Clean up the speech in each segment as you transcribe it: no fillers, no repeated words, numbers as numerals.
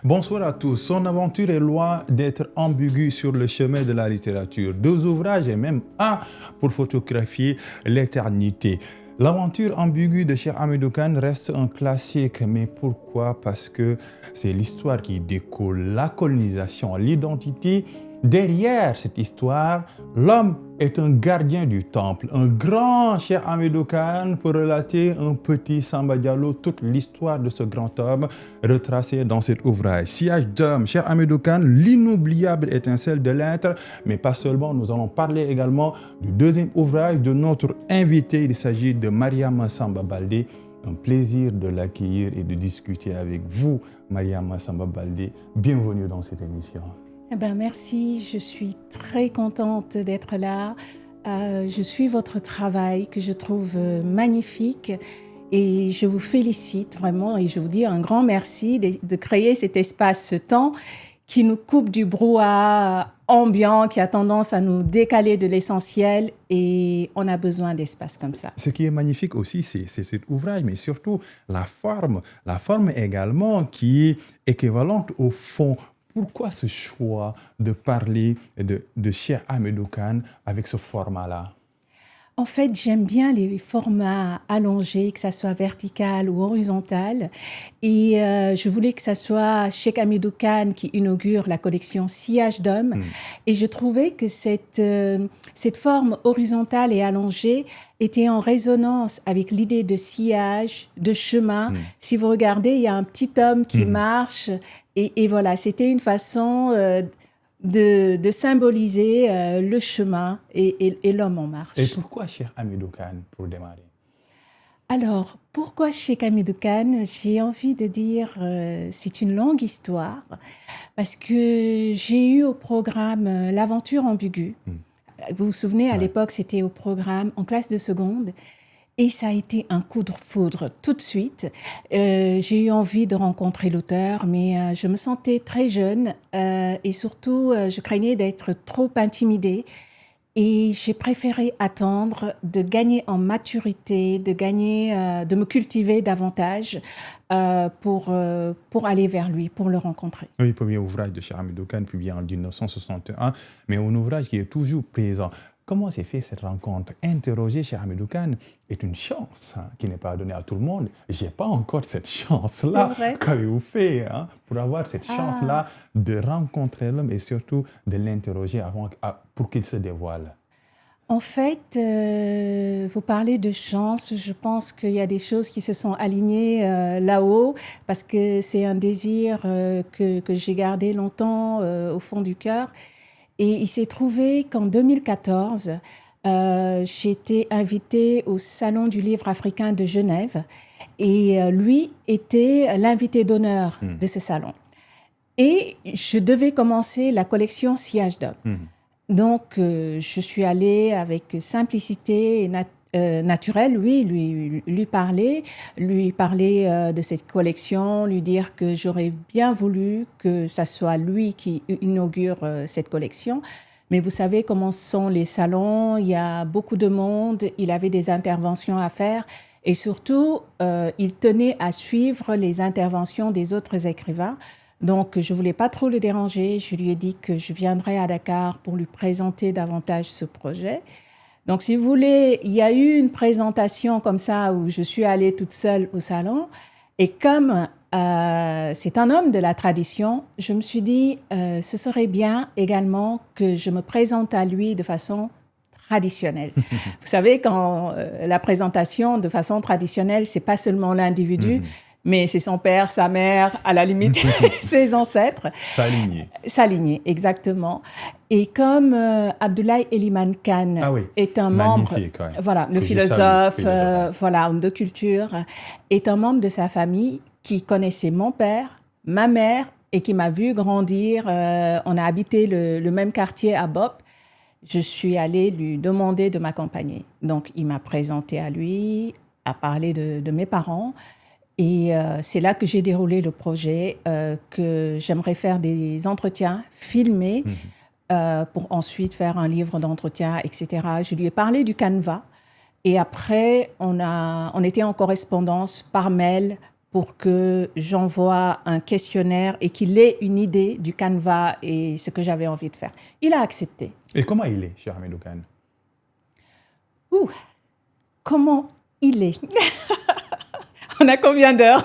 Bonsoir à tous. Son aventure est loin d'être ambiguë sur le chemin de la littérature. 2 ouvrages et même un pour photographier l'éternité. L'aventure ambiguë de Cheikh Hamidou Kane reste un classique. Mais pourquoi? Parce que c'est l'histoire qui découle, la colonisation, l'identité. Derrière cette histoire, l'homme est un gardien du temple. Un grand Cheikh Hamidou Kane pour relater un petit Samba Diallo, toute l'histoire de ce grand homme retracée dans cet ouvrage. Sillage d'homme, Cheikh Hamidou Kane, l'inoubliable étincelle de l'être. Mais pas seulement, nous allons parler également du deuxième ouvrage de notre invité. Il s'agit de Mariama Samba Baldé. Un plaisir de l'accueillir et de discuter avec vous, Mariama Samba Baldé. Bienvenue dans cette émission. Eh ben, merci, je suis très contente d'être là. Je suis votre travail que je trouve magnifique et je vous félicite vraiment et je vous dis un grand merci de créer cet espace, ce temps qui nous coupe du brouhaha ambiant qui a tendance à nous décaler de l'essentiel et on a besoin d'espace comme ça. Ce qui est magnifique aussi, c'est cet ouvrage, mais surtout la forme également qui est équivalente au fond. Pourquoi ce choix de parler de Cheikh Hamidou Kane avec ce format-là? En fait, j'aime bien les formats allongés, que ça soit vertical ou horizontal. Et je voulais que ça soit Cheikh Hamidou Kane qui inaugure la collection Sillage d'homme. Et je trouvais que cette forme horizontale et allongée était en résonance avec l'idée de sillage, de chemin. Si vous regardez, il y a un petit homme qui marche. Et voilà, c'était une façon de symboliser le chemin et l'homme en marche. Et pourquoi Cheikh Hamidou Kane pour démarrer? Alors, pourquoi Cheikh Hamidou Kane? J'ai envie de dire, c'est une longue histoire, parce que j'ai eu au programme l'aventure ambiguë. Vous vous souvenez, à l'époque, c'était au programme en classe de seconde. Et ça a été un coup de foudre tout de suite. J'ai eu envie de rencontrer l'auteur, mais je me sentais très jeune et surtout, je craignais d'être trop intimidée. Et j'ai préféré attendre de gagner en maturité, de me cultiver davantage pour aller vers lui, pour le rencontrer. Oui, premier ouvrage de Cheikh Hamidou Kane publié en 1961, mais un ouvrage qui est toujours présent. Comment s'est fait cette rencontre? Interroger Cheikh Hamidou Kane est une chance qui n'est pas donnée à tout le monde. Je n'ai pas encore cette chance-là. Qu'avez-vous fait pour avoir cette chance-là de rencontrer l'homme et surtout de l'interroger pour qu'il se dévoile? En fait, vous parlez de chance. Je pense qu'il y a des choses qui se sont alignées là-haut parce que c'est un désir que j'ai gardé longtemps au fond du cœur. Et il s'est trouvé qu'en 2014, j'ai été invitée au Salon du livre africain de Genève et lui était l'invité d'honneur de ce salon. Et je devais commencer la collection Sillage d'homme. Donc, je suis allée avec simplicité et naturelle, lui parler de cette collection, lui dire que j'aurais bien voulu que ça soit lui qui inaugure cette collection. Mais vous savez comment sont les salons, il y a beaucoup de monde, il avait des interventions à faire et surtout, il tenait à suivre les interventions des autres écrivains. Donc, je ne voulais pas trop le déranger. Je lui ai dit que je viendrais à Dakar pour lui présenter davantage ce projet. Donc, si vous voulez, il y a eu une présentation comme ça où je suis allée toute seule au salon. Et comme c'est un homme de la tradition, je me suis dit ce serait bien également que je me présente à lui de façon traditionnelle. Vous savez, quand la présentation de façon traditionnelle, ce n'est pas seulement l'individu, mais c'est son père, sa mère, à la limite, ses ancêtres. S'aligner, exactement. Et comme Abdoulaye Elimane Kane est un membre, voilà, le philosophe, voilà, homme de culture, est un membre de sa famille qui connaissait mon père, ma mère, et qui m'a vu grandir. On a habité le même quartier à Bop. Je suis allée lui demander de m'accompagner. Donc, il m'a présenté à lui, a parlé de mes parents. Et c'est là que j'ai déroulé le projet, que j'aimerais faire des entretiens filmés pour ensuite faire un livre d'entretien, etc. Je lui ai parlé du Canva et après, on était en correspondance par mail pour que j'envoie un questionnaire et qu'il ait une idée du canevas et ce que j'avais envie de faire. Il a accepté. Et comment il est, cher Hamidou Kane? Comment il est? On a combien d'heures?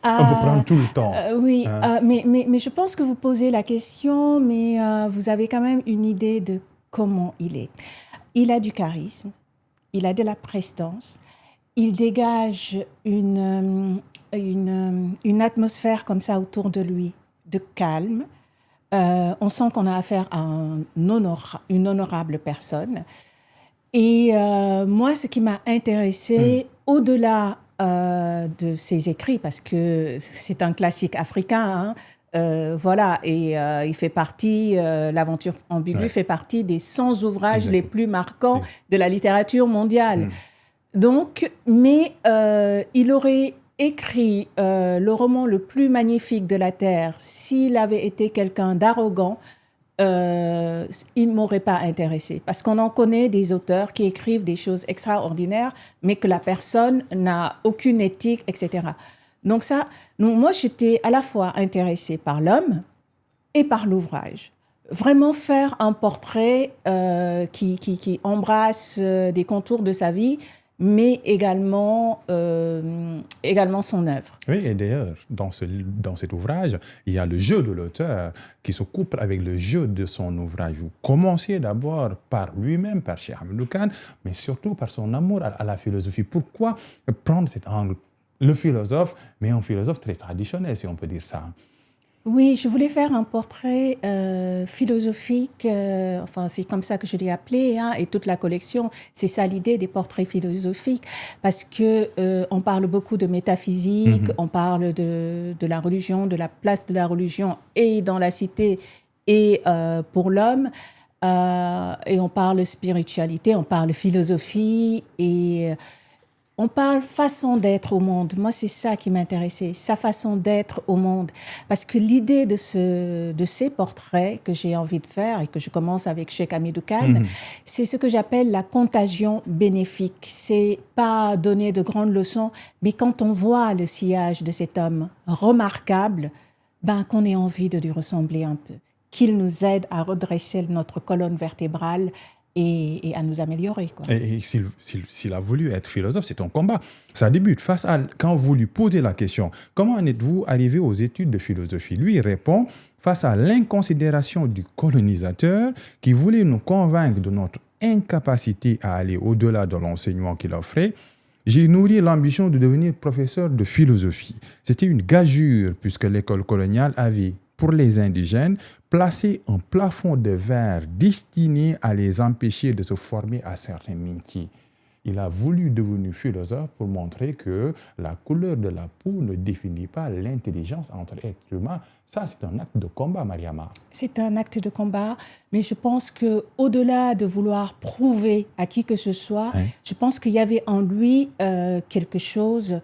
On peut prendre tout le temps. Oui, mais je pense que vous posez la question, mais vous avez quand même une idée de comment il est. Il a du charisme, il a de la prestance, il dégage une atmosphère comme ça autour de lui, de calme. On sent qu'on a affaire à une honorable personne. Et moi, ce qui m'a intéressée, au-delà de ses écrits, parce que c'est un classique africain, voilà, et il fait partie, l'aventure ambiguë fait partie des 100 ouvrages les plus marquants de la littérature mondiale. Donc, mais il aurait écrit le roman le plus magnifique de la Terre s'il avait été quelqu'un d'arrogant. Il ne m'aurait pas intéressé. Parce qu'on en connaît des auteurs qui écrivent des choses extraordinaires, mais que la personne n'a aucune éthique, etc. Donc moi, j'étais à la fois intéressée par l'homme et par l'ouvrage. Vraiment faire un portrait qui embrasse des contours de sa vie, mais également son œuvre. Oui, et d'ailleurs, dans cet ouvrage, il y a le jeu de l'auteur qui se couple avec le jeu de son ouvrage. Vous commencez d'abord par lui-même, par Cheikh Hamidou Kane, mais surtout par son amour à la philosophie. Pourquoi prendre cet angle? Le philosophe, mais un philosophe très traditionnel, si on peut dire ça. Oui, je voulais faire un portrait philosophique, enfin c'est comme ça que je l'ai appelé, hein, et toute la collection, c'est ça l'idée des portraits philosophiques, parce que on parle beaucoup de métaphysique, on parle de la religion, de la place de la religion et dans la cité et pour l'homme, et on parle spiritualité, on parle philosophie et on parle façon d'être au monde. Moi, c'est ça qui m'intéressait, sa façon d'être au monde. Parce que l'idée de ces portraits que j'ai envie de faire et que je commence avec Cheikh Hamidou Kane, c'est ce que j'appelle la contagion bénéfique. C'est pas donner de grandes leçons, mais quand on voit le sillage de cet homme remarquable, qu'on ait envie de lui ressembler un peu, qu'il nous aide à redresser notre colonne vertébrale et à nous améliorer, quoi. Et s'il a voulu être philosophe, c'est un combat. Ça débute quand vous lui posez la question « Comment en êtes-vous arrivé aux études de philosophie ?» Lui, il répond « Face à l'inconsidération du colonisateur qui voulait nous convaincre de notre incapacité à aller au-delà de l'enseignement qu'il offrait, j'ai nourri l'ambition de devenir professeur de philosophie. C'était une gageure puisque l'école coloniale avait, pour les indigènes, placé un plafond de verre destiné à les empêcher de se former à certains métiers. Il a voulu devenir philosophe pour montrer que la couleur de la peau ne définit pas l'intelligence entre êtres humains. Ça, c'est un acte de combat, Mariama. C'est un acte de combat, mais je pense qu'au-delà de vouloir prouver à qui que ce soit, je pense qu'il y avait en lui quelque chose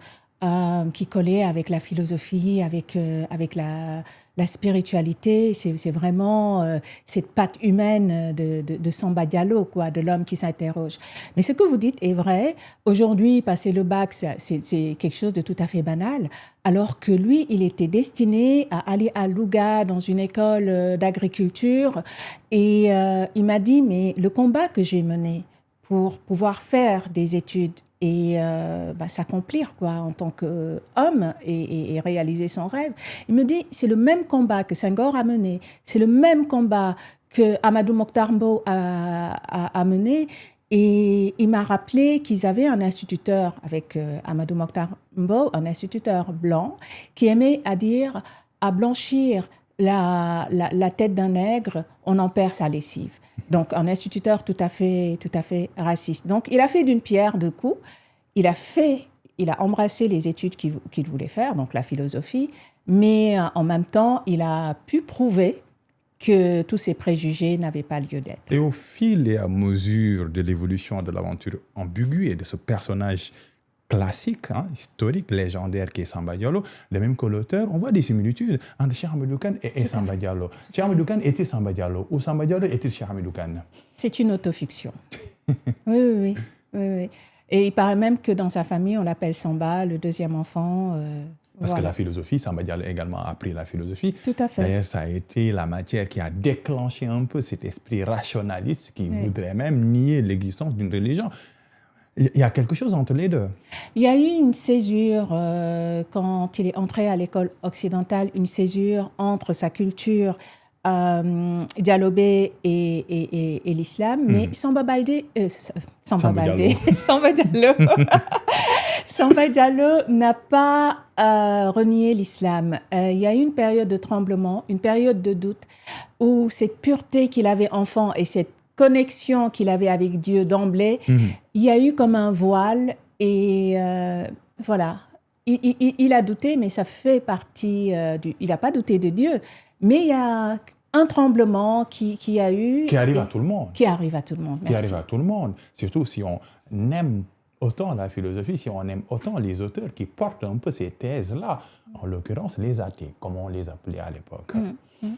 qui collait avec la philosophie, avec la spiritualité. C'est vraiment cette patte humaine de Samba Diallo, quoi, de l'homme qui s'interroge. Mais ce que vous dites est vrai. Aujourd'hui, passer le bac, c'est quelque chose de tout à fait banal, alors que lui, il était destiné à aller à Louga dans une école d'agriculture. Et il m'a dit, mais le combat que j'ai mené pour pouvoir faire des études et s'accomplir, quoi, en tant qu'homme et réaliser son rêve. Il me dit, c'est le même combat que Senghor a mené, c'est le même combat que Amadou Mokhtar Mbow a mené. Et il m'a rappelé qu'ils avaient un instituteur avec Amadou Mokhtar Mbow, un instituteur blanc, qui aimait à blanchir la tête d'un nègre, on en perd sa lessive. Donc, un instituteur tout à fait raciste. Donc, il a fait d'une pierre deux coups. Il a embrassé les études qu'il voulait faire, donc la philosophie, mais en même temps, il a pu prouver que tous ces préjugés n'avaient pas lieu d'être. Et au fil et à mesure de l'évolution de l'aventure ambiguë et de ce personnage classique, historique, légendaire qui est Samba Diallo, de même que l'auteur, on voit des similitudes entre Cheikh Hamidou Kane et Samba Diallo. Cheikh Hamidou Kane était Samba Diallo, ou Samba Diallo était Cheikh Hamidou Kane. C'est une autofiction. Oui. Et il paraît même que dans sa famille, on l'appelle Samba, le deuxième enfant. Parce que voilà. la philosophie, Samba Diallo a également appris la philosophie. Tout à fait. D'ailleurs, ça a été la matière qui a déclenché un peu cet esprit rationaliste qui voudrait même nier l'existence d'une religion. Il y a quelque chose entre les deux. Il y a eu une césure quand il est entré à l'école occidentale, une césure entre sa culture dialobé et l'islam, mais Samba Baldé, Samba Diallo, Samba Diallo n'a pas renié l'islam. Il y a eu une période de tremblement, une période de doute, où cette pureté qu'il avait enfant et cette connexion qu'il avait avec Dieu d'emblée, il y a eu comme un voile et voilà. Il a douté, mais ça fait partie du... Il n'a pas douté de Dieu, mais il y a un tremblement qui a eu... Qui arrive à tout le monde. Qui arrive à tout le monde, merci. Qui arrive à tout le monde. Surtout si on aime autant la philosophie, si on aime autant les auteurs qui portent un peu ces thèses-là, en l'occurrence les athées, comme on les appelait à l'époque,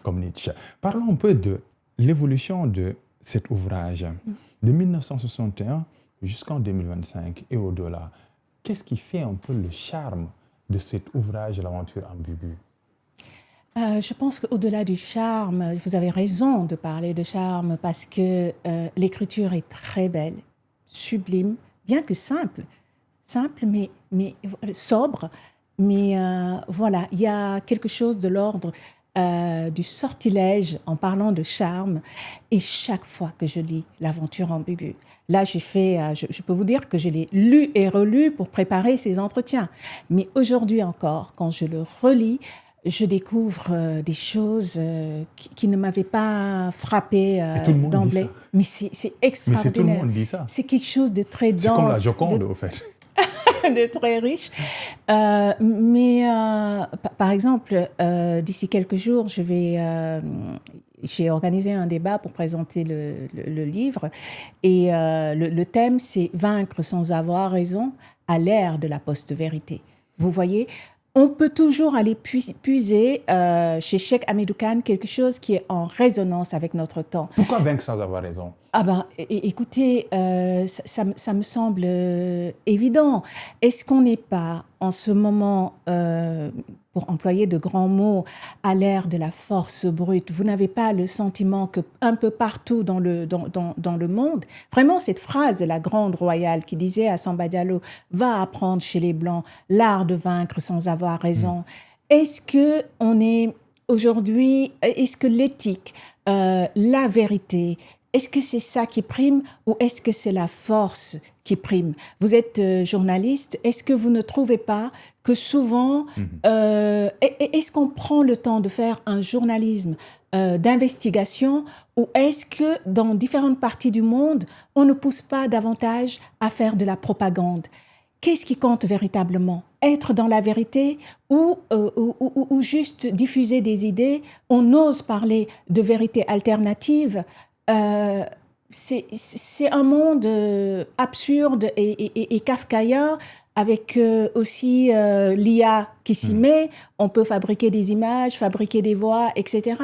comme Nietzsche. Parlons un peu de l'évolution de cet ouvrage, de 1961 jusqu'en 2025 et au-delà. Qu'est-ce qui fait un peu le charme de cet ouvrage, L'aventure ambiguë? Je pense qu'au-delà du charme, vous avez raison de parler de charme parce que l'écriture est très belle, sublime, bien que simple mais sobre. Mais voilà, il y a quelque chose de l'ordre du sortilège en parlant de charme. Et chaque fois que je lis L'aventure ambiguë, là, je peux vous dire que je l'ai lu et relu pour préparer ces entretiens. Mais aujourd'hui encore, quand je le relis, je découvre des choses qui ne m'avaient pas frappé d'emblée. Mais c'est extraordinaire. Mais tout le monde dit ça. C'est quelque chose de très dense. C'est comme la Joconde, au fait. De très riche. Par exemple, d'ici quelques jours, j'ai organisé un débat pour présenter le livre. Et le thème, c'est « Vaincre sans avoir raison à l'ère de la post-vérité ». Vous voyez, on peut toujours aller puiser chez Cheikh Hamidou Kane quelque chose qui est en résonance avec notre temps. Pourquoi vaincre sans avoir raison? Ah ben, écoutez, ça me semble évident. Est-ce qu'on n'est pas en ce moment, pour employer de grands mots, à l'ère de la force brute? Vous n'avez pas le sentiment que un peu partout dans le monde, vraiment cette phrase de la grande royale qui disait à Samba Diallo « Va apprendre chez les Blancs l'art de vaincre sans avoir raison ». Est-ce que on est aujourd'hui, est-ce que l'éthique, la vérité, est-ce que c'est ça qui prime ou est-ce que c'est la force qui prime? Vous êtes journaliste, est-ce que vous ne trouvez pas que souvent, est-ce qu'on prend le temps de faire un journalisme d'investigation ou est-ce que dans différentes parties du monde, on ne pousse pas davantage à faire de la propagande? Qu'est-ce qui compte véritablement? Être dans la vérité ou juste diffuser des idées? On ose parler de vérité alternative. C'est un monde absurde et kafkaïen avec aussi l'IA qui s'y met. On peut fabriquer des images, fabriquer des voix, etc.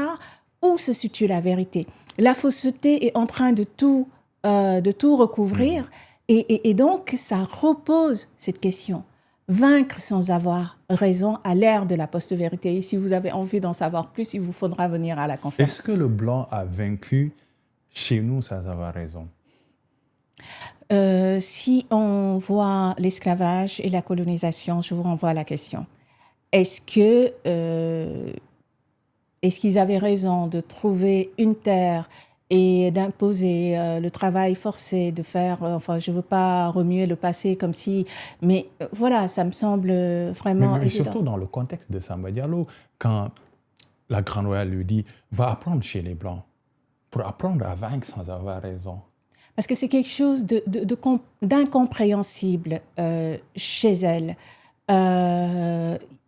Où se situe la vérité? La fausseté est en train de tout recouvrir et donc ça repose cette question. Vaincre sans avoir raison à l'ère de la post-vérité. Et si vous avez envie d'en savoir plus, il vous faudra venir à la conférence. Est-ce que le blanc a vaincu chez nous sans avoir raison? Si on voit l'esclavage et la colonisation, je vous renvoie à la question. Est-ce qu'ils avaient raison de trouver une terre et d'imposer le travail forcé, de faire... enfin, je ne veux pas remuer le passé comme si... Mais voilà, ça me semble vraiment mais évident. surtout dans le contexte de Samba Diallo, quand la Grande Royale lui dit « Va apprendre chez les Blancs ». Pour apprendre à vaincre sans avoir raison. Parce que c'est quelque chose d'incompréhensible chez elle.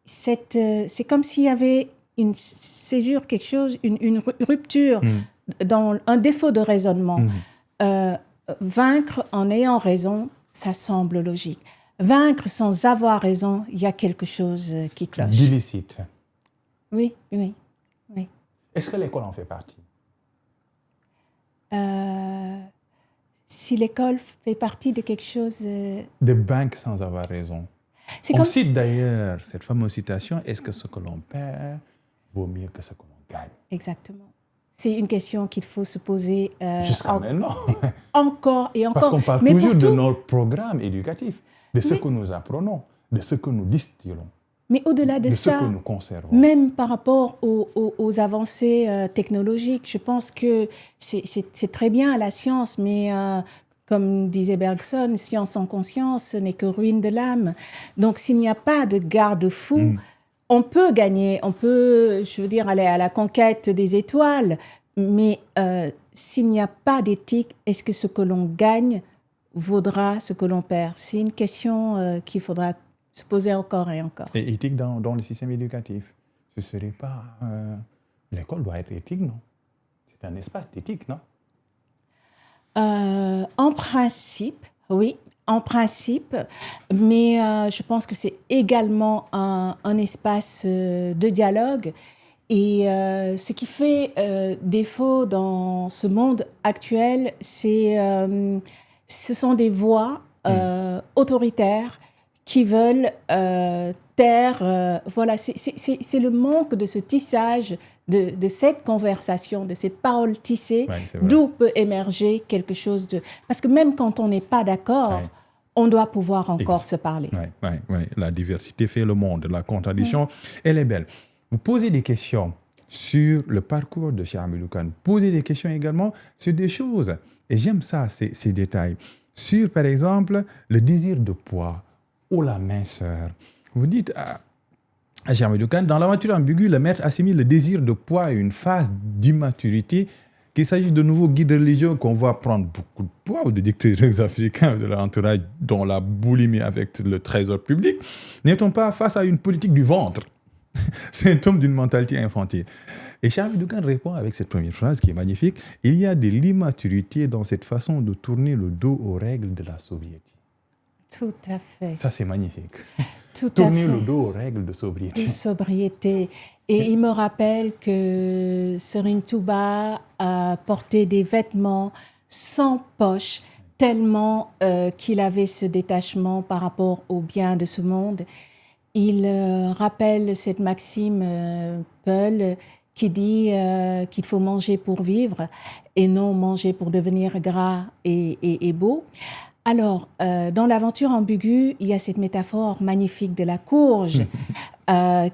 C'est comme s'il y avait une césure, quelque chose, une rupture, dans un défaut de raisonnement. Vaincre en ayant raison, ça semble logique. Vaincre sans avoir raison, il y a quelque chose qui cloche. D'illicite. Oui. Est-ce que l'école en fait partie? si l'école fait partie de quelque chose... Des banques sans avoir raison. On cite d'ailleurs cette fameuse citation, est-ce que ce que l'on perd vaut mieux que ce que l'on gagne? Exactement. C'est une question qu'il faut se poser jusqu'à maintenant. Encore et encore. Parce qu'on parle toujours de nos programmes éducatifs, de ce que nous apprenons, de ce que nous distillons. Mais au-delà de ça, ce que nous conservons. Même par rapport aux avancées technologiques, je pense que c'est très bien la science, mais comme disait Bergson, science sans conscience n'est que ruine de l'âme. Donc s'il n'y a pas de garde-fou, on peut gagner, on peut, je veux dire, aller à la conquête des étoiles, mais s'il n'y a pas d'éthique, est-ce que ce que l'on gagne vaudra ce que l'on perd? C'est une question qu'il faudra se poser encore et encore. Et éthique dans le système éducatif, ce ne serait pas... l'école doit être éthique, non? C'est un espace d'éthique, non? En principe, oui. En principe, mais je pense que c'est également un espace de dialogue. Et ce qui fait défaut dans ce monde actuel, ce sont des voix autoritaires qui veulent taire. Voilà, c'est le manque de ce tissage, de cette conversation, de cette parole tissée, d'où peut émerger quelque chose de... Parce que même quand on n'est pas d'accord, on doit pouvoir encore se parler. Oui. La diversité fait le monde. La contradiction, elle est belle. Vous posez des questions sur le parcours de Cheikh Hamidou Kane. Posez des questions également sur des choses. Et j'aime ça, ces détails. Sur, par exemple, le désir de poids ou la minceur. Vous dites à Cheikh Hamidou Kane, dans l'aventure ambiguë, le maître assimile le désir de poids à une phase d'immaturité, qu'il s'agit de nouveaux guides religieux qu'on voit prendre beaucoup de poids, ou de dictateurs africains de l'entourage dont la boulimie avec le trésor public. N'est-on pas face à une politique du ventre? Symptôme d'une mentalité infantile. Et Cheikh Hamidou Kane répond avec cette première phrase qui est magnifique. Il y a de l'immaturité dans cette façon de tourner le dos aux règles de la sobriété. Tout à fait. Ça, c'est magnifique. Tourner le dos aux règles de sobriété. De sobriété. Et il me rappelle que Serigne Touba a porté des vêtements sans poche, tellement qu'il avait ce détachement par rapport au bien de ce monde. Il rappelle cette maxime Peul qui dit qu'il faut manger pour vivre et non manger pour devenir gras et beau. Alors, dans l'aventure ambiguë, il y a cette métaphore magnifique de la courge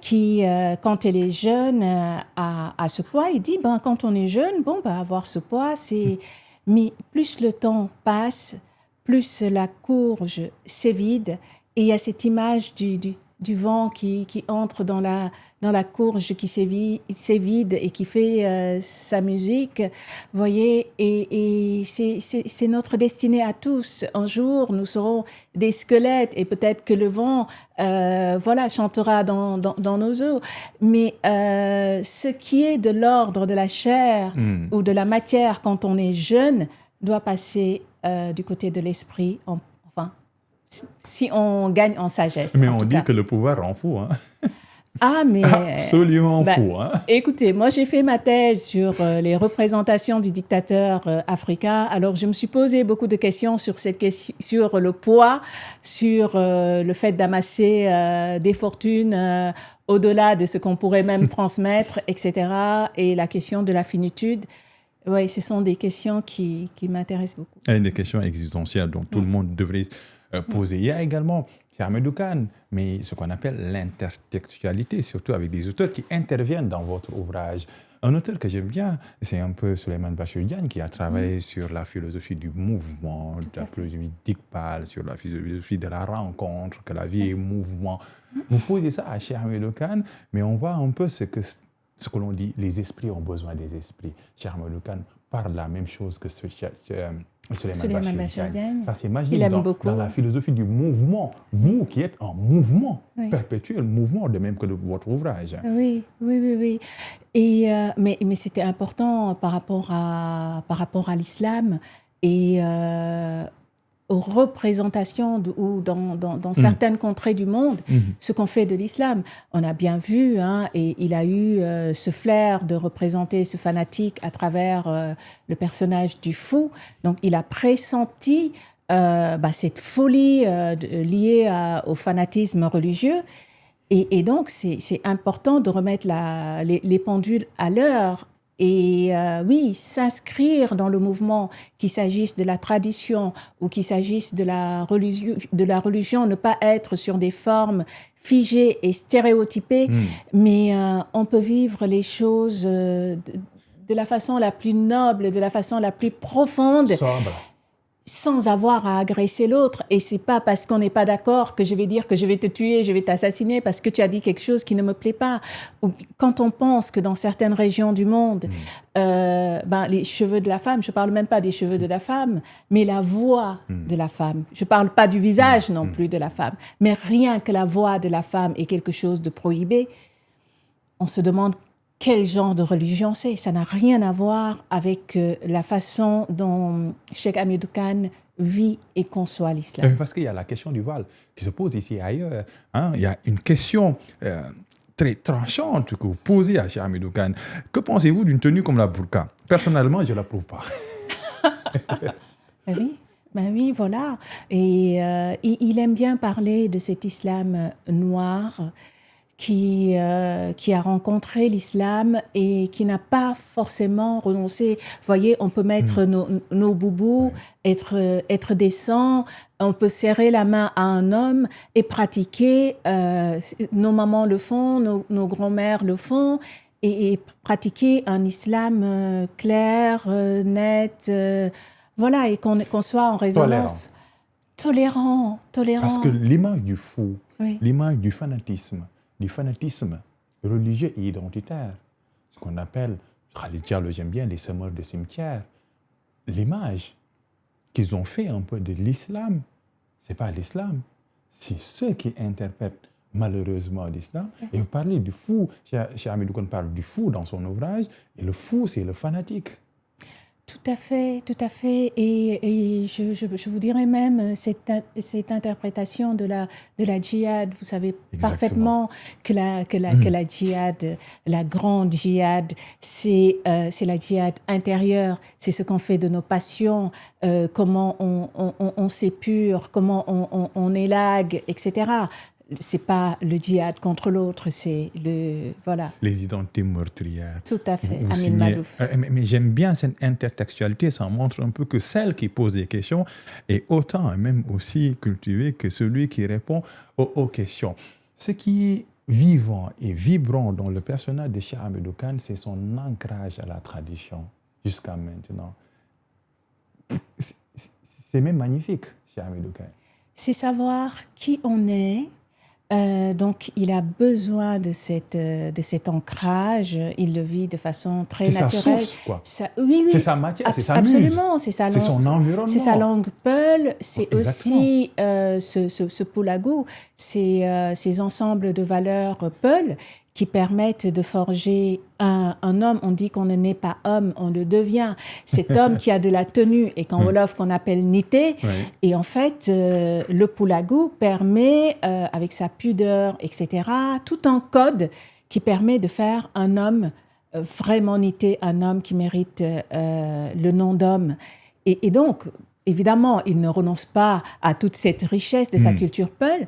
qui, quand elle est jeune, a ce poids. Il dit, quand on est jeune, avoir ce poids, c'est... Mais plus le temps passe, plus la courge s'évide. Et il y a cette image du vent qui entre dans la courge, qui s'évide et qui fait sa musique. Vous voyez, et c'est notre destinée à tous. Un jour, nous serons des squelettes et peut-être que le vent chantera dans nos os. Mais ce qui est de l'ordre de la chair ou de la matière quand on est jeune doit passer du côté de l'esprit, si on gagne en sagesse. Mais on dit que le pouvoir rend fou. Hein? Ah, mais... Absolument fou. Hein? Écoutez, moi, j'ai fait ma thèse sur les représentations du dictateur africain. Alors, je me suis posé beaucoup de questions sur sur le poids, sur le fait d'amasser des fortunes au-delà de ce qu'on pourrait même transmettre, etc. Et la question de la finitude. Oui, ce sont des questions qui m'intéressent beaucoup. Et des questions existentielles dont tout le monde devrait poser. Il y a également Cheikh Hamidou Kane, mais ce qu'on appelle l'intertextualité, surtout avec des auteurs qui interviennent dans votre ouvrage. Un auteur que j'aime bien, c'est un peu Souleymane Bachir Diagne, qui a travaillé sur la philosophie du mouvement, de la philosophie d'Iqbal, sur la philosophie de la rencontre, que la vie est mouvement. Vous posez ça à Cheikh Hamidou Kane, mais on voit un peu ce que l'on dit, les esprits ont besoin des esprits. Cheikh Hamidou Kane parle de la même chose que Souleymane Bachir Diagne. Ça, c'est magique dans la philosophie du mouvement. Vous qui êtes en mouvement, perpétuel mouvement, de même que de votre ouvrage. Oui. Et, mais c'était important par rapport à l'islam. Et aux représentations ou dans certaines contrées du monde, ce qu'on fait de l'islam. On a bien vu, hein, et il a eu ce flair de représenter ce fanatique à travers le personnage du fou. Donc, il a pressenti cette folie liée au fanatisme religieux. Et donc, c'est important de remettre les pendules à l'heure. Et oui, s'inscrire dans le mouvement, qu'il s'agisse de la tradition ou qu'il s'agisse de la religion, ne pas être sur des formes figées et stéréotypées, mais on peut vivre les choses de la façon la plus noble, de la façon la plus profonde. Sobre. Sans avoir à agresser l'autre. Et c'est pas parce qu'on n'est pas d'accord que je vais dire que je vais te tuer, je vais t'assassiner parce que tu as dit quelque chose qui ne me plaît pas. Ou quand on pense que dans certaines régions du monde, les cheveux de la femme, je parle même pas des cheveux de la femme, mais la voix de la femme. Je parle pas du visage non plus de la femme, mais rien que la voix de la femme est quelque chose de prohibé. On se demande quel genre de religion c'est. Ça n'a rien à voir avec la façon dont Cheikh Hamidou Kane vit et conçoit l'islam. Parce qu'il y a la question du voile qui se pose ici et ailleurs. Hein? Il y a une question très tranchante que vous posez à Cheikh Hamidou Kane. Que pensez-vous d'une tenue comme la burqa? Personnellement, je ne l'approuve pas. Oui, voilà. Et il aime bien parler de cet islam noir qui a rencontré l'islam et qui n'a pas forcément renoncé. Vous voyez, on peut mettre nos boubous, être décent, on peut serrer la main à un homme et pratiquer. Nos mamans le font, nos grands-mères le font, et pratiquer un islam clair, net, voilà, et qu'on soit en résonance. Tolérant. Parce que l'image du fou, oui, l'image du fanatisme religieux et identitaire, ce qu'on appelle, Khalid Diallo, j'aime bien, les semeurs de cimetière. L'image qu'ils ont fait un peu de l'islam, c'est pas l'islam, c'est ceux qui interprètent malheureusement l'islam. Et vous parlez du fou, Cheikh Hamidou Kane parle du fou dans son ouvrage, et le fou, c'est le fanatique. Tout à fait. Et je vous dirais même cette interprétation de la djihad. Vous savez parfaitement que la djihad, la grande djihad, c'est la djihad intérieure. C'est ce qu'on fait de nos passions, comment on s'épure, comment on élague, etc. C'est pas le djihad contre l'autre, c'est voilà. Les identités meurtrières. Tout à fait, Amin Maalouf. Mais j'aime bien cette intertextualité, ça montre un peu que celle qui pose des questions est autant et même aussi cultivée que celui qui répond aux questions. Ce qui est vivant et vibrant dans le personnage de Cheikh Hamidou Kane, c'est son ancrage à la tradition jusqu'à maintenant. C'est même magnifique, Cheikh Hamidou Kane. C'est savoir qui on est. Donc, il a besoin de cet ancrage. Il le vit de façon très naturelle. C'est sa source, quoi. Oui. C'est sa matière, c'est sa muse. Absolument, c'est sa langue. C'est son environnement. C'est sa langue peul. C'est Exactement. aussi ce poulagou, ces ensembles de valeurs peul qui permettent de forger un homme. On dit qu'on ne naît pas homme, on le devient. Cet homme qui a de la tenue et qu'en Wolof qu'on appelle nité. Oui. Et en fait, le poulagou permet, avec sa pudeur, etc., tout un code qui permet de faire un homme vraiment nité, un homme qui mérite le nom d'homme. Et donc, évidemment, il ne renonce pas à toute cette richesse de sa culture peul.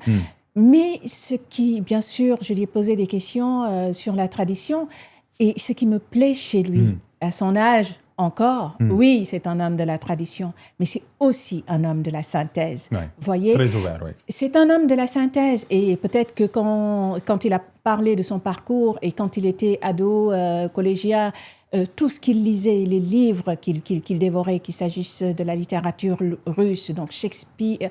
Mais ce qui, bien sûr, je lui ai posé des questions sur la tradition, et ce qui me plaît chez lui, à son âge encore, oui, c'est un homme de la tradition, mais c'est aussi un homme de la synthèse. Ouais, voyez, très ouvert, oui. C'est un homme de la synthèse, et peut-être que quand il a parlé de son parcours et quand il était ado, collégien, tout ce qu'il lisait, les livres qu'il dévorait, qu'il s'agisse de la littérature russe, donc Shakespeare,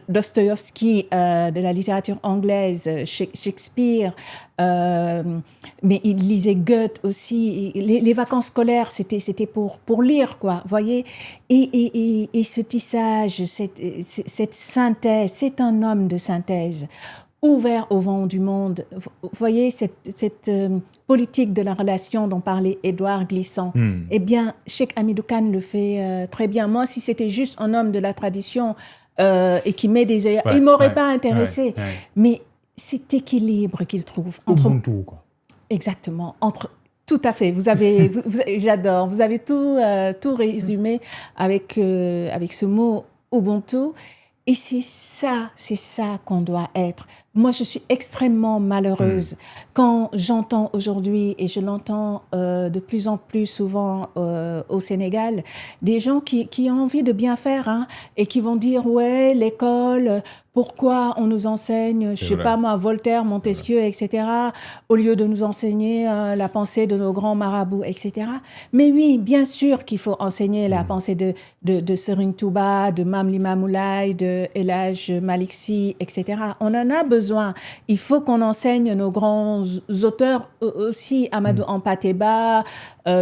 Dostoïevski, de la littérature anglaise, Shakespeare, mais il lisait Goethe aussi. Les vacances scolaires, c'était pour lire, quoi, voyez. Et ce tissage, cette synthèse, c'est un homme de synthèse. ouvert au vent du monde. Vous voyez, cette politique de la relation dont parlait Édouard Glissant, eh bien, Cheikh Hamidou Kane le fait très bien. Moi, si c'était juste un homme de la tradition et qui met des œillères, il ne m'aurait pas intéressé. Mais cet équilibre qu'il trouve entre... Ubuntu, quoi. Exactement. Tout à fait. J'adore. Vous avez tout résumé avec ce mot Ubuntu. Et c'est ça qu'on doit être. Moi, je suis extrêmement malheureuse quand j'entends aujourd'hui, et je l'entends de plus en plus souvent au Sénégal, des gens qui ont envie de bien faire, hein, et qui vont dire, ouais, l'école, pourquoi on nous enseigne, je sais pas moi, Voltaire, Montesquieu, etc., au lieu de nous enseigner la pensée de nos grands marabouts, etc. Mais oui, bien sûr qu'il faut enseigner la pensée de Serigne Touba, de Mame Limamou Laye, de El Hadj Malick Sy, etc. On en a besoin. Il faut qu'on enseigne nos grands auteurs aussi, Amadou Hampâté-Bâ,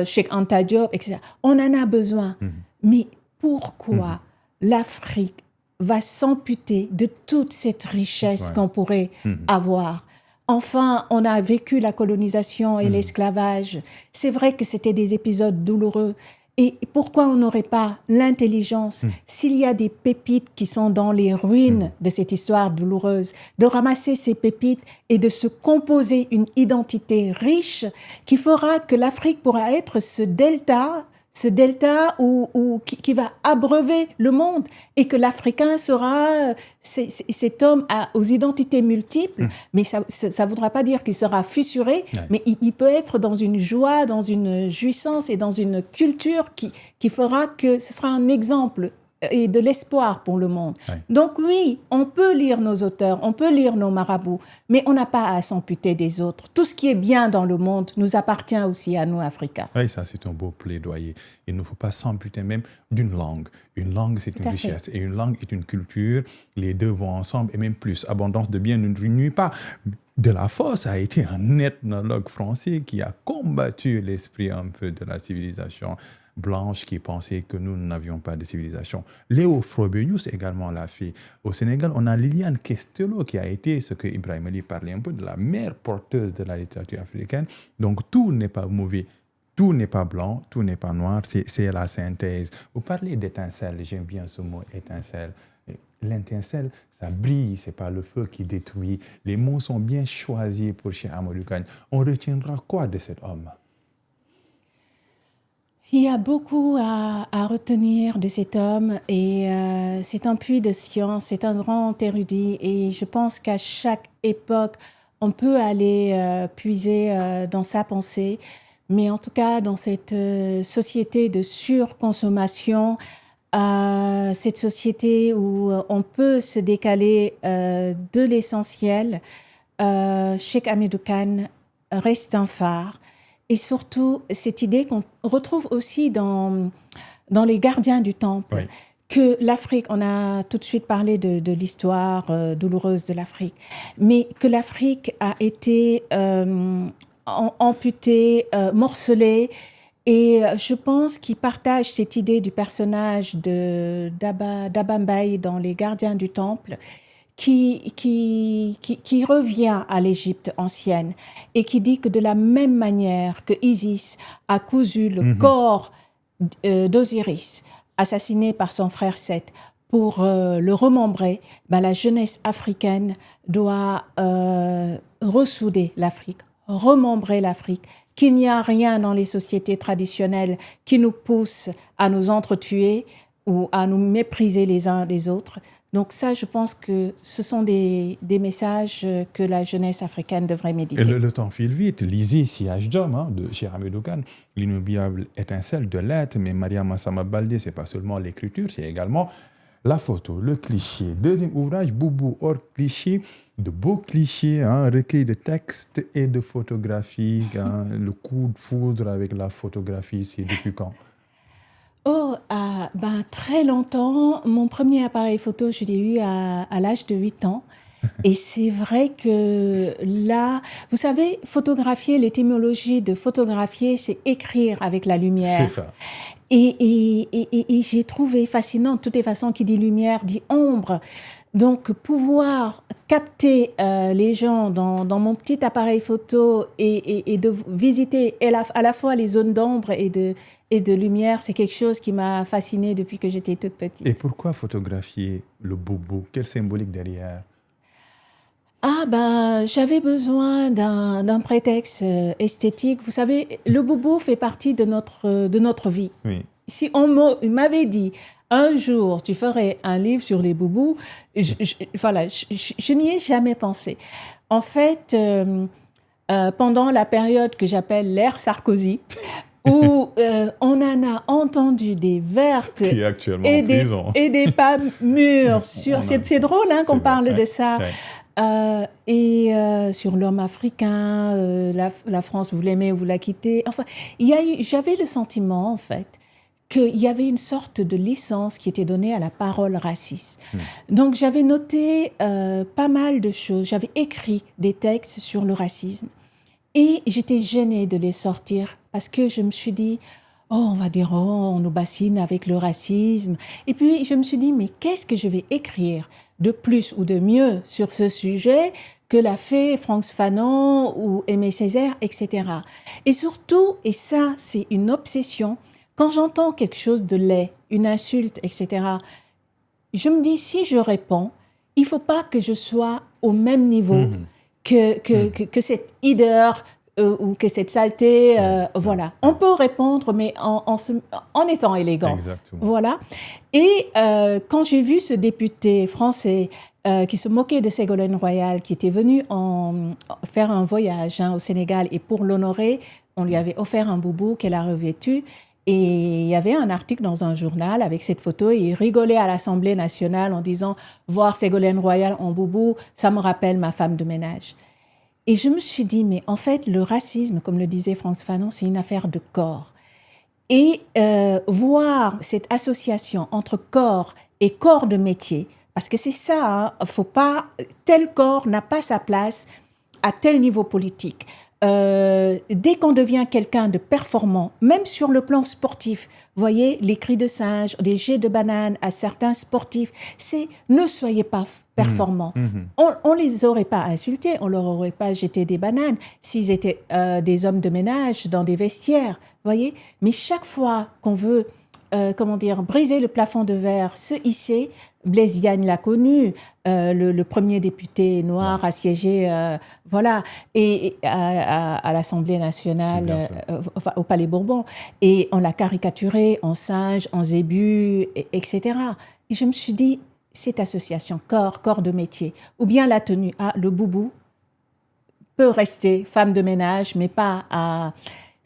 Cheikh Anta Diop, etc. On en a besoin. Mais pourquoi l'Afrique va s'amputer de toute cette richesse qu'on pourrait avoir? Enfin, on a vécu la colonisation et l'esclavage. C'est vrai que c'était des épisodes douloureux. Et pourquoi on n'aurait pas l'intelligence, s'il y a des pépites qui sont dans les ruines de cette histoire douloureuse, de ramasser ces pépites et de se composer une identité riche qui fera que l'Afrique pourra être ce delta qui va abreuver le monde, et que l'Africain sera cet homme aux identités multiples, mais ça ne voudra pas dire qu'il sera fissuré, mais il peut être dans une joie, dans une jouissance et dans une culture qui fera que ce sera un exemple et de l'espoir pour le monde. Donc oui, on peut lire nos auteurs, on peut lire nos marabouts, mais on n'a pas à s'amputer des autres. Tout ce qui est bien dans le monde nous appartient aussi à nous, Africains. Oui, ça c'est un beau plaidoyer. Il ne faut pas s'amputer même d'une langue. Une langue, c'est une richesse, et une langue est une culture. Les deux vont ensemble, et même plus. Abondance de biens ne nuit pas. Delafosse a été un ethnologue français qui a combattu l'esprit un peu de la civilisation blanche qui pensait que nous n'avions pas de civilisation. Léo Frobenius également l'a fait. Au Sénégal, on a Liliane Castelao qui a été, ce que Ibrahim Ali parlait un peu, de la mère porteuse de la littérature africaine. Donc tout n'est pas mauvais, tout n'est pas blanc, tout n'est pas noir, c'est la synthèse. Vous parlez d'étincelle, j'aime bien ce mot étincelle. L'étincelle, ça brille, c'est pas le feu qui détruit. Les mots sont bien choisis pour Cheikh Hamidou Kane. On retiendra quoi de cet homme? Il y a beaucoup à retenir de cet homme, et c'est un puits de science, c'est un grand érudit, et je pense qu'à chaque époque, on peut aller puiser dans sa pensée, mais en tout cas dans cette société de surconsommation, cette société où on peut se décaler de l'essentiel, Cheikh Hamidou Kane reste un phare. Et surtout, cette idée qu'on retrouve aussi dans les gardiens du temple, que l'Afrique, on a tout de suite parlé de l'histoire douloureuse de l'Afrique, mais que l'Afrique a été amputée, morcelée, et je pense qu'il partage cette idée du personnage d'Aba Mbaye dans Les Gardiens du Temple, qui revient à l'Égypte ancienne et qui dit que de la même manière que Isis a cousu le corps d'Osiris, assassiné par son frère Seth, pour le remembrer, la jeunesse africaine doit ressouder l'Afrique, remembrer l'Afrique, qu'il n'y a rien dans les sociétés traditionnelles qui nous pousse à nous entretuer ou à nous mépriser les uns les autres. Donc ça, je pense que ce sont des messages que la jeunesse africaine devrait méditer. Et le temps file vite. Lisez Sillage d'homme de Cheikh Hamidou Kane, l'inoubliable étincelle de l'être, mais Mariama Sama Baldé, ce n'est pas seulement l'écriture, c'est également la photo, le cliché. Deuxième ouvrage, Boubou hors cliché, de beaux clichés, un recueil de textes et de photographies. Le coup de foudre avec la photographie, c'est depuis quand? Très longtemps. Mon premier appareil photo, je l'ai eu à l'âge de 8 ans. Et c'est vrai que là, vous savez, photographier, l'étymologie de photographier, c'est écrire avec la lumière. C'est ça. Et j'ai trouvé fascinant, de toutes les façons, qui dit lumière, dit ombre. Donc, pouvoir capter les gens dans mon petit appareil photo et de visiter à la fois les zones d'ombre et de lumière, c'est quelque chose qui m'a fascinée depuis que j'étais toute petite. Et pourquoi photographier le boubou? Quelle symbolique derrière? Ah ben, j'avais besoin d'un prétexte esthétique. Vous savez, le boubou fait partie de notre vie. Oui. Si on m'avait dit un jour tu ferais un livre sur les boubous, je n'y ai jamais pensé. En fait, pendant la période que j'appelle l'ère Sarkozy, où on en a entendu des vertes Qui est actuellement et en des, prison. et des pas mûres. C'est drôle hein, qu'on parle de ça. Ouais. Sur l'homme africain, la France, vous l'aimez ou vous la quittez. Enfin, j'avais le sentiment, en fait, qu'il y avait une sorte de licence qui était donnée à la parole raciste. Donc, j'avais noté pas mal de choses. J'avais écrit des textes sur le racisme. Et j'étais gênée de les sortir parce que je me suis dit, on va dire, on nous bassine avec le racisme. Et puis, je me suis dit, mais qu'est-ce que je vais écrire de plus ou de mieux sur ce sujet que l'a fait Frantz Fanon ou Aimé Césaire, etc. Et surtout, et ça, c'est une obsession, quand j'entends quelque chose de laid, une insulte, etc., je me dis, si je réponds, il ne faut pas que je sois au même niveau que cette hideur ou que cette saleté. Voilà. On peut répondre, mais en étant élégant. Exactement. Voilà. Et quand j'ai vu ce député français qui se moquait de Ségolène Royal, qui était venu faire un voyage au Sénégal, et pour l'honorer, on lui avait offert un boubou qu'elle a revêtu. Et il y avait un article dans un journal avec cette photo et il rigolait à l'Assemblée nationale en disant « Voir Ségolène Royal en boubou, ça me rappelle ma femme de ménage ». Et je me suis dit, mais en fait, le racisme, comme le disait Frantz Fanon, c'est une affaire de corps. Et voir cette association entre corps et corps de métier, parce que c'est ça, hein, faut pas, tel corps n'a pas sa place à tel niveau politique. Dès qu'on devient quelqu'un de performant, même sur le plan sportif, voyez, les cris de singe, des jets de bananes à certains sportifs, c'est ne soyez pas performants. On les aurait pas insultés, on leur aurait pas jeté des bananes s'ils étaient des hommes de ménage dans des vestiaires, voyez. Mais chaque fois qu'on veut briser le plafond de verre, se hisser. Blaise Diagne l'a connu, le premier député noir à siéger, voilà, et à l'Assemblée nationale, au Palais Bourbon. Et on l'a caricaturé en singe, en zébu, etc. Et je me suis dit, cette association corps de métier, ou bien la tenue, le boubou peut rester femme de ménage, mais pas à...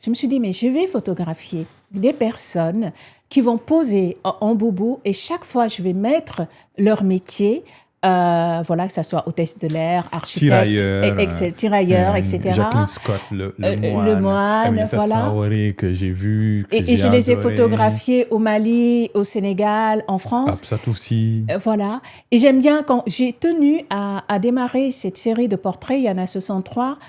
Je me suis dit, mais je vais photographier des personnes qui vont poser en boubou et chaque fois, je vais mettre leur métier, voilà, que ça soit hôtesse de l'air, architecte, tirailleur, etc. Jacqueline Scott, le moine, voilà. Traoré que j'ai vu, que et je les ai photographiés au Mali, au Sénégal, en France. Absat aussi. Voilà. Et j'aime bien quand j'ai tenu à démarrer cette série de portraits, il y en a 63,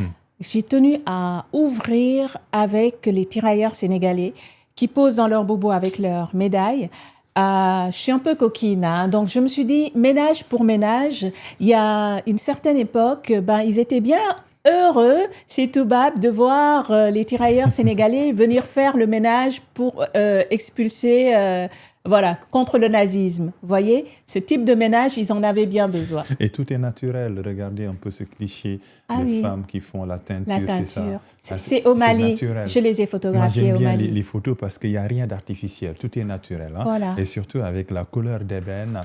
j'ai tenu à ouvrir avec les tirailleurs sénégalais qui posent dans leur boubou avec leur médaille. Je suis un peu coquine, hein, donc je me suis dit, ménage pour ménage, il y a une certaine époque, ils étaient bien heureux, ces Toubabs, de voir les tirailleurs sénégalais venir faire le ménage pour expulser, voilà, contre le nazisme. Vous voyez, ce type de ménage, ils en avaient bien besoin. Et tout est naturel. Regardez un peu ce cliché des femmes qui font la teinture. La teinture. C'est au Mali. Naturel. Je les ai photographiées au Mali. J'aime bien les photos parce qu'il n'y a rien d'artificiel. Tout est naturel. Hein? Voilà. Et surtout avec la couleur d'ébène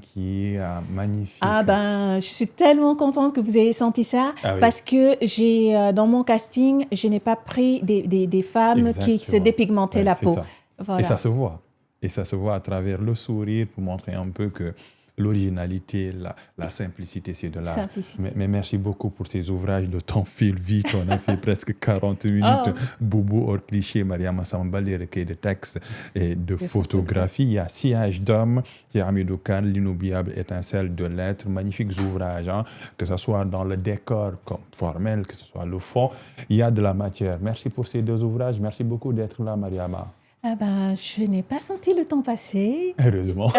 qui est magnifique. Je suis tellement contente que vous ayez senti ça parce que j'ai dans mon casting, je n'ai pas pris des femmes qui se dépigmentaient la peau. Voilà. Et ça se voit. Et ça se voit à travers le sourire pour montrer un peu que l'originalité, la simplicité, c'est de l'art. Mais merci beaucoup pour ces ouvrages. Le temps file vite. On a fait presque 40 minutes. Boubou hors cliché, Mariama Samba, les recueils de textes et de photographies. Il y a Sillage d'hommes, il y a Hamidou Kane, l'inoubliable étincelle de l'être. Magnifiques ouvrages, hein, que ce soit dans le décor comme formel, que ce soit le fond. Il y a de la matière. Merci pour ces deux ouvrages. Merci beaucoup d'être là, Mariama. Je n'ai pas senti le temps passer. Heureusement.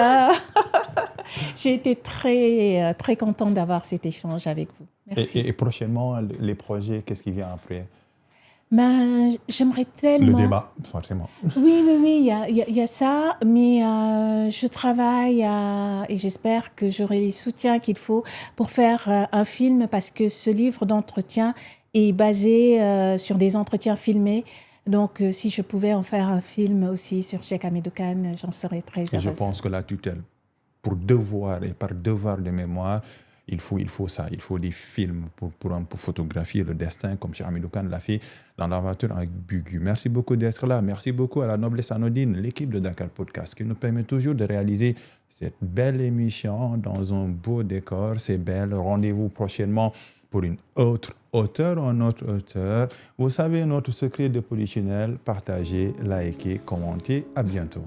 J'ai été très, très contente d'avoir cet échange avec vous. Merci. Et prochainement, les projets, qu'est-ce qui vient après? Ben, j'aimerais tellement... Le débat, forcément. Oui, il y a ça, mais je travaille et j'espère que j'aurai les soutiens qu'il faut pour faire un film parce que ce livre d'entretien est basé sur des entretiens filmés. Donc, si je pouvais en faire un film aussi sur Cheikh Hamidou Kane, j'en serais très heureuse. Et je pense que la tutelle, pour devoir et par devoir de mémoire, il faut ça, il faut des films pour photographier le destin, comme Cheikh Hamidou Kane l'a fait dans l'aventure ambiguë. Merci beaucoup d'être là. Merci beaucoup à la Noblesse Anodine, l'équipe de Dakar Podcast, qui nous permet toujours de réaliser cette belle émission dans un beau décor. C'est belle. Rendez-vous prochainement pour une autre auteur ou un autre auteur. Vous savez, notre secret de polichinelle, partagez, likez, commentez. À bientôt.